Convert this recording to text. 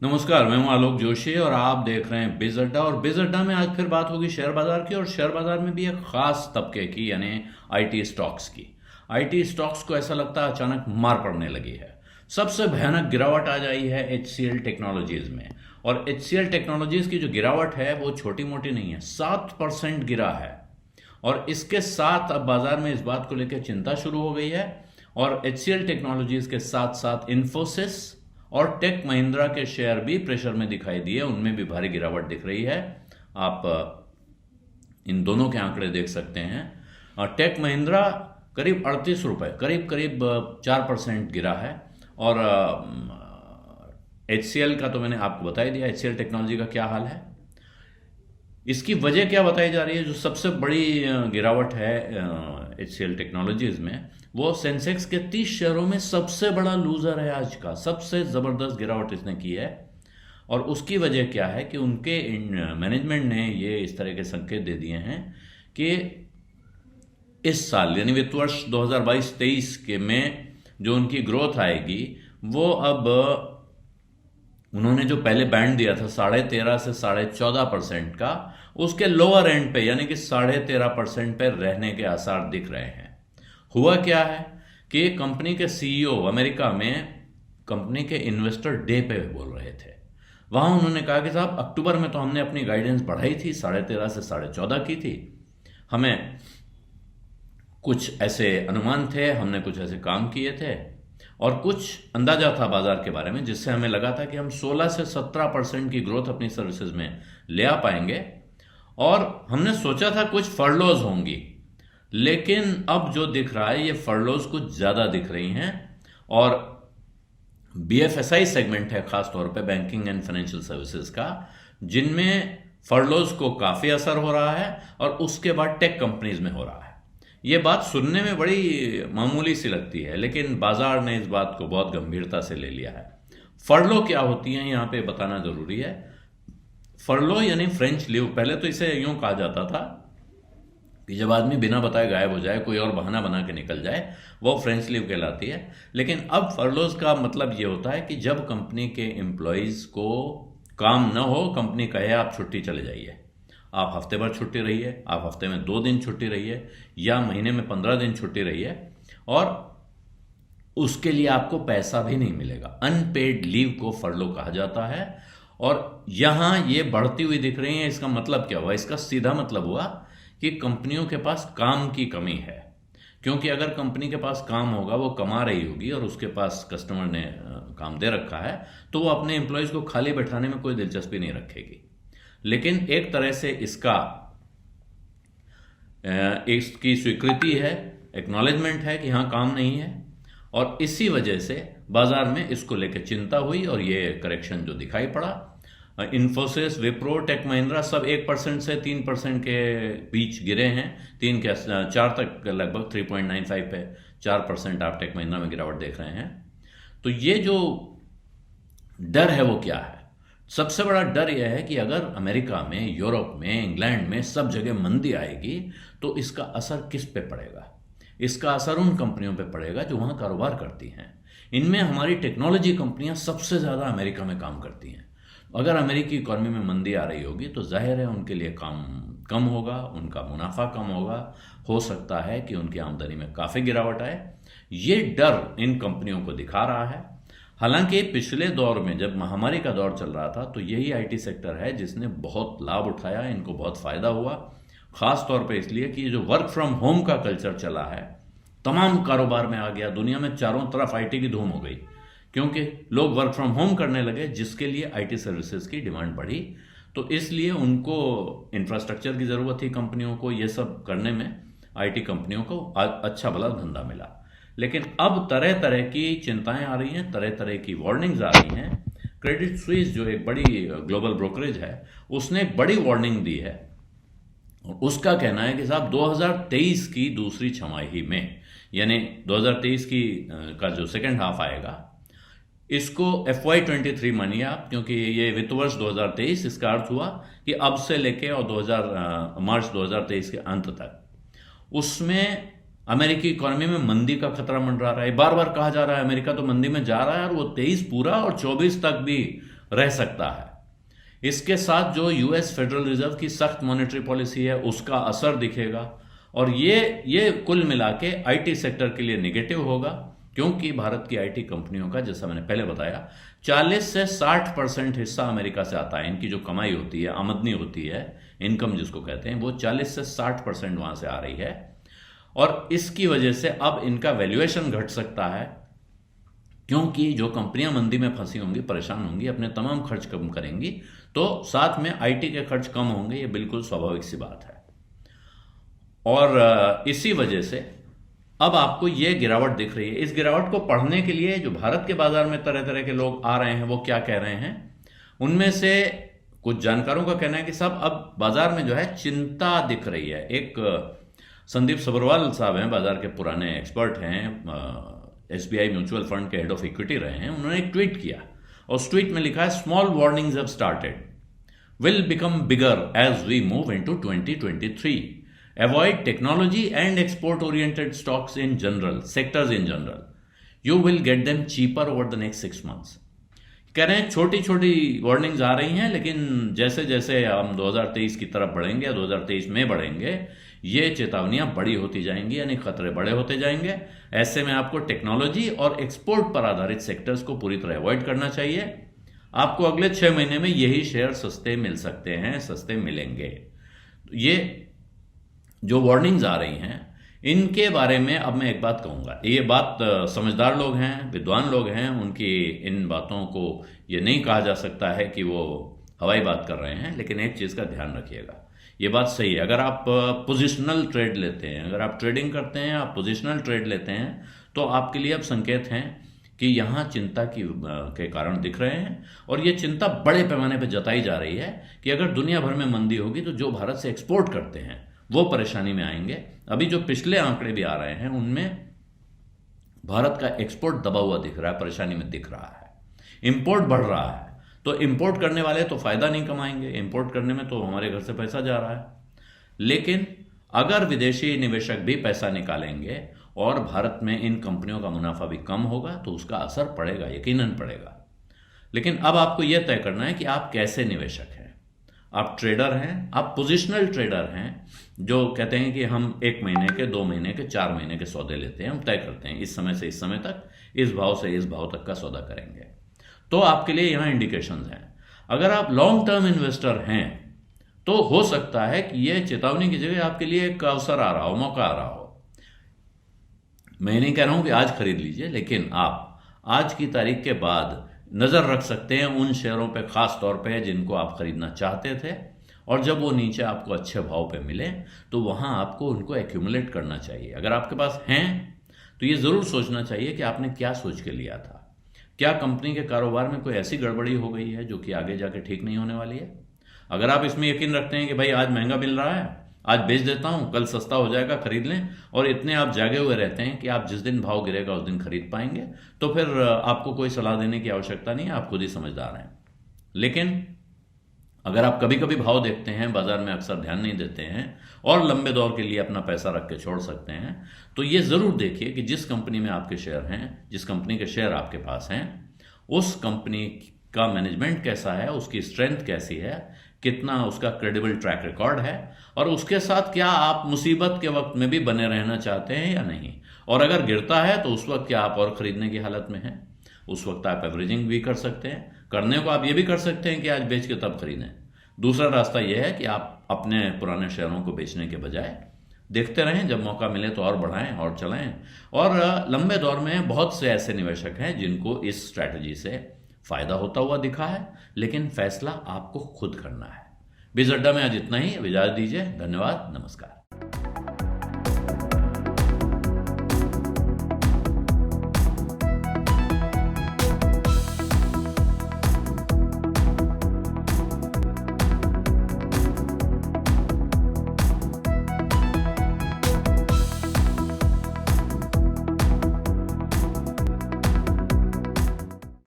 नमस्कार, मैं हूं आलोक जोशी और आप देख रहे हैं बिज अड्डा। और बिज अड्डा में आज फिर बात होगी शेयर बाजार की, और शेयर बाजार में भी एक खास तबके की, यानी आईटी स्टॉक्स की। आईटी स्टॉक्स को ऐसा लगता है अचानक मार पड़ने लगी है। सबसे भयानक गिरावट आज आई है एचसीएल टेक्नोलॉजीज में। और एचसीएल टेक्नोलॉजीज की जो गिरावट है वो छोटी मोटी नहीं है, 7% गिरा है। और इसके साथ अब बाजार में इस बात को लेकर चिंता शुरू हो गई है। और एचसीएल टेक्नोलॉजीज के साथ साथ इन्फोसिस और टेक महिंद्रा के शेयर भी प्रेशर में दिखाई दिए, उनमें भी भारी गिरावट दिख रही है। आप इन दोनों के आंकड़े देख सकते हैं। टेक महिंद्रा करीब 38 रुपये, करीब करीब 4% गिरा है। और एचसीएल का तो मैंने आपको बता ही दिया, एचसीएल टेक्नोलॉजी का क्या हाल है। इसकी वजह क्या बताई जा रही है? जो सबसे बड़ी गिरावट है एचसीएल टेक्नोलॉजीज में, वो सेंसेक्स के 30 शेयरों में सबसे बड़ा लूजर है आज का। सबसे ज़बरदस्त गिरावट इसने की है। और उसकी वजह क्या है कि उनके मैनेजमेंट ने ये इस तरह के संकेत दे दिए हैं कि इस साल यानी वित्त वर्ष 2022-23 के में जो उनकी ग्रोथ आएगी वो अब उन्होंने जो पहले बैंड दिया था 13.5 से 14.5% का, उसके लोअर एंड पे यानी कि 13.5% पे रहने के आसार दिख रहे हैं। हुआ क्या है कि कंपनी के सीईओ अमेरिका में कंपनी के इन्वेस्टर डे पे बोल रहे थे। वहां उन्होंने कहा कि साहब, अक्टूबर में तो हमने अपनी गाइडेंस बढ़ाई थी, 13.5 से 14.5 की थी। हमें कुछ ऐसे अनुमान थे, हमने कुछ ऐसे काम किए थे और कुछ अंदाजा था बाजार के बारे में, जिससे हमें लगा था कि हम 16 से 17% की ग्रोथ अपनी सर्विसेज में ले आ पाएंगे। और हमने सोचा था कुछ फर्लोज होंगी, लेकिन अब जो दिख रहा है ये फर्लोज कुछ ज़्यादा दिख रही हैं। और बीएफएसआई सेगमेंट है, खासतौर पे बैंकिंग एंड फाइनेंशियल सर्विसेज का, जिनमें फर्लोज को काफ़ी असर हो रहा है और उसके बाद टेक कंपनीज में हो रहा है। ये बात सुनने में बड़ी मामूली सी लगती है, लेकिन बाजार ने इस बात को बहुत गंभीरता से ले लिया है। फर्लो क्या होती है यहाँ पे बताना जरूरी है। फर्लो यानी फ्रेंच लीव। पहले तो इसे यूं कहा जाता था कि जब आदमी बिना बताए गायब हो जाए, कोई और बहाना बना के निकल जाए, वो फ्रेंच लीव कहलाती है। लेकिन अब फर्लोज का मतलब ये होता है कि जब कंपनी के एम्प्लॉयज को काम न हो, कंपनी कहे आप छुट्टी चले जाइए, आप हफ्ते भर छुट्टी रहिए, आप हफ्ते में 2 दिन छुट्टी रहिए, या महीने में 15 दिन छुट्टी रहिए, और उसके लिए आपको पैसा भी नहीं मिलेगा। अनपेड लीव को फर्लो कहा जाता है। और यहां ये बढ़ती हुई दिख रही है। इसका मतलब क्या हुआ? इसका सीधा मतलब हुआ कि कंपनियों के पास काम की कमी है। क्योंकि अगर कंपनी के पास काम होगा, वो कमा रही होगी और उसके पास कस्टमर ने काम दे रखा है, तो वो अपने एम्प्लॉयज को खाली बैठाने में कोई दिलचस्पी नहीं रखेगी। लेकिन एक तरह से इसकी स्वीकृति है, एक्नॉलेजमेंट है कि हाँ, काम नहीं है। और इसी वजह से बाजार में इसको लेकर चिंता हुई और ये करेक्शन जो दिखाई पड़ा। इन्फोसिस, विप्रो, टेक महिंद्रा सब 1% से 3% के बीच गिरे हैं। 3 के 4 तक, लगभग 3.95 पे 4% आप टेक महिंद्रा में गिरावट देख रहे हैं। तो ये जो डर है वो क्या है? सबसे बड़ा डर यह है कि अगर अमेरिका में, यूरोप में, इंग्लैंड में सब जगह मंदी आएगी तो इसका असर किस पे पड़ेगा? इसका असर उन कंपनियों पे पड़ेगा जो वहाँ कारोबार करती हैं। इनमें हमारी टेक्नोलॉजी कंपनियां सबसे ज़्यादा अमेरिका में काम करती हैं। अगर अमेरिकी इकॉनमी में मंदी आ रही होगी तो जाहिर है उनके लिए काम कम होगा, उनका मुनाफा कम होगा, हो सकता है कि उनकी आमदनी में काफ़ी गिरावट आए। ये डर इन कंपनियों को दिखा रहा है। हालांकि पिछले दौर में जब महामारी का दौर चल रहा था तो यही आईटी सेक्टर है जिसने बहुत लाभ उठाया, इनको बहुत फ़ायदा हुआ। ख़ास तौर पे इसलिए कि ये जो वर्क फ्रॉम होम का कल्चर चला है, तमाम कारोबार में आ गया। दुनिया में चारों तरफ आईटी की धूम हो गई, क्योंकि लोग वर्क फ्रॉम होम करने लगे, जिसके लिए आईटी सर्विसेज की डिमांड बढ़ी। तो इसलिए उनको इंफ्रास्ट्रक्चर की ज़रूरत थी कंपनियों को, ये सब करने में आईटी कंपनियों को अच्छा भला धंधा मिला। लेकिन अब तरह तरह की चिंताएं आ रही हैं, तरह तरह की वार्निंग्स आ रही हैं। क्रेडिट स्विस जो एक बड़ी ग्लोबल ब्रोकरेज है, उसने एक बड़ी वार्निंग दी है। और उसका कहना है कि साहब 2023 की दूसरी छमाही में, यानी 2023 की का जो सेकेंड हाफ आएगा, इसको FY23 मानिए आप, क्योंकि ये वित्त वर्ष 2023, इसका अर्थ हुआ कि अब से लेके और मार्च 2023 के अंत तक, उसमें अमेरिकी इकोनॉमी में मंदी का खतरा मंडरा रहा है। बार बार कहा जा रहा है अमेरिका तो मंदी में जा रहा है, और वो 23 पूरा और 24 तक भी रह सकता है। इसके साथ जो यूएस फेडरल रिजर्व की सख्त मॉनेटरी पॉलिसी है उसका असर दिखेगा, और ये कुल मिला के आईटी सेक्टर के लिए नेगेटिव होगा, क्योंकि भारत की आईटी कंपनियों का, जैसा मैंने पहले बताया, 40 से 60% हिस्सा अमेरिका से आता है। इनकी जो कमाई होती है, आमदनी होती है, इनकम जिसको कहते हैं, वो 40 से 60% वहां से आ रही है। और इसकी वजह से अब इनका वैल्यूएशन घट सकता है, क्योंकि जो कंपनियां मंदी में फंसी होंगी, परेशान होंगी, अपने तमाम खर्च कम करेंगी, तो साथ में आईटी के खर्च कम होंगे। ये बिल्कुल स्वाभाविक सी बात है। और इसी वजह से अब आपको ये गिरावट दिख रही है। इस गिरावट को पढ़ने के लिए जो भारत के बाजार में तरह तरह के लोग आ रहे हैं, वो क्या कह रहे हैं, उनमें से कुछ जानकारों का कहना है कि सब अब बाजार में जो है चिंता दिख रही है। एक संदीप सब्रवाल साहब हैं, बाजार के पुराने एक्सपर्ट हैं, एसबीआई म्यूचुअल फंड के हेड ऑफ इक्विटी रहे हैं। उन्होंने एक ट्वीट किया और उस ट्वीट में लिखा है, small warnings have started, will become bigger as we move into 2023. Avoid technology and export oriented stocks in general, sectors in general. You will get them cheaper over the next 6 months. कह रहे हैं छोटी छोटी warnings आ रही हैं, लेकिन जैसे जैसे हम 2023 की तरफ बढ़ेंगे, 2023 में बढ़ेंगे, ये चेतावनियां बड़ी होती जाएंगी, यानी खतरे बड़े होते जाएंगे। ऐसे में आपको टेक्नोलॉजी और एक्सपोर्ट पर आधारित सेक्टर्स को पूरी तरह अवॉइड करना चाहिए। आपको अगले 6 महीने में यही शेयर सस्ते मिल सकते हैं, सस्ते मिलेंगे। ये जो वार्निंग्स आ रही हैं, इनके बारे में अब मैं एक बात कहूँगा। ये बात समझदार लोग हैं, विद्वान लोग हैं, उनकी इन बातों को ये नहीं कहा जा सकता है कि वो हवाई बात कर रहे हैं, लेकिन एक चीज़ का ध्यान रखिएगा, ये बात सही है। अगर आप पोजिशनल ट्रेड लेते हैं, अगर आप ट्रेडिंग करते हैं, आप पोजिशनल ट्रेड लेते हैं, तो आपके लिए अब संकेत हैं कि यहाँ चिंता के कारण दिख रहे हैं। और ये चिंता बड़े पैमाने पर जताई जा रही है कि अगर दुनिया भर में मंदी होगी तो जो भारत से एक्सपोर्ट करते हैं वो परेशानी में आएंगे। अभी जो पिछले आंकड़े भी आ रहे हैं, उनमें भारत का एक्सपोर्ट दबा हुआ दिख रहा है, परेशानी में दिख रहा है। इंपोर्ट बढ़ रहा है, तो इंपोर्ट करने वाले तो फायदा नहीं कमाएंगे, इंपोर्ट करने में तो हमारे घर से पैसा जा रहा है। लेकिन अगर विदेशी निवेशक भी पैसा निकालेंगे और भारत में इन कंपनियों का मुनाफा भी कम होगा, तो उसका असर पड़ेगा, यकीनन पड़ेगा। लेकिन अब आपको यह तय करना है कि आप कैसे निवेशक हैं। आप ट्रेडर हैं, आप पोजिशनल ट्रेडर हैं, जो कहते हैं कि हम 1 महीने के, 2 महीने के, 4 महीने के सौदे लेते हैं, हम तय करते हैं इस समय से इस समय तक, इस भाव से इस भाव तक का सौदा करेंगे। तो आपके लिए यहाँ इंडिकेशंस हैं। अगर आप लॉन्ग टर्म इन्वेस्टर हैं, तो हो सकता है कि ये चेतावनी की जगह आपके लिए एक अवसर आ रहा हो, मौका आ रहा हो। मैं नहीं कह रहा हूं कि आज खरीद लीजिए, लेकिन आप आज की तारीख के बाद नज़र रख सकते हैं उन शेयरों पे, खास तौर पे जिनको आप खरीदना चाहते थे, और जब वो नीचे आपको अच्छे भाव पे मिले तो वहाँ आपको उनको एक्यूमुलेट करना चाहिए। अगर आपके पास हैं तो ये ज़रूर सोचना चाहिए कि आपने क्या सोच के लिया था। क्या कंपनी के कारोबार में कोई ऐसी गड़बड़ी हो गई है जो कि आगे जाके ठीक नहीं होने वाली है? अगर आप इसमें यकीन रखते हैं कि भाई आज महंगा मिल रहा है, आज बेच देता हूँ, कल सस्ता हो जाएगा, खरीद लें, और इतने आप जागे हुए रहते हैं कि आप जिस दिन भाव गिरेगा उस दिन खरीद पाएंगे, तो फिर आपको कोई सलाह देने की आवश्यकता नहीं है, आप खुद ही समझदार हैं। लेकिन अगर आप कभी कभी भाव देखते हैं, बाजार में अक्सर ध्यान नहीं देते हैं और लंबे दौर के लिए अपना पैसा रख के छोड़ सकते हैं, तो ये ज़रूर देखिए कि जिस कंपनी में आपके शेयर हैं, जिस कंपनी के शेयर आपके पास हैं, उस कंपनी का मैनेजमेंट कैसा है, उसकी स्ट्रेंथ कैसी है, कितना उसका क्रेडिबल ट्रैक रिकॉर्ड है, और उसके साथ क्या आप मुसीबत के वक्त में भी बने रहना चाहते हैं या नहीं। और अगर गिरता है तो उस वक्त क्या आप और खरीदने की हालत में हैं? उस वक्त आप एवरेजिंग भी कर सकते हैं। करने को आप ये भी कर सकते हैं कि आज बेच के तब खरीदें। दूसरा रास्ता यह है कि आप अपने पुराने शेयरों को बेचने के बजाय देखते रहें, जब मौका मिले तो और बढ़ाएं और चलाएं। और लंबे दौर में बहुत से ऐसे निवेशक हैं जिनको इस स्ट्रैटेजी से फायदा होता हुआ दिखा है, लेकिन फैसला आपको खुद करना है। बीज अड्डा में आज इतना ही। इजाजत दीजिए। धन्यवाद। नमस्कार।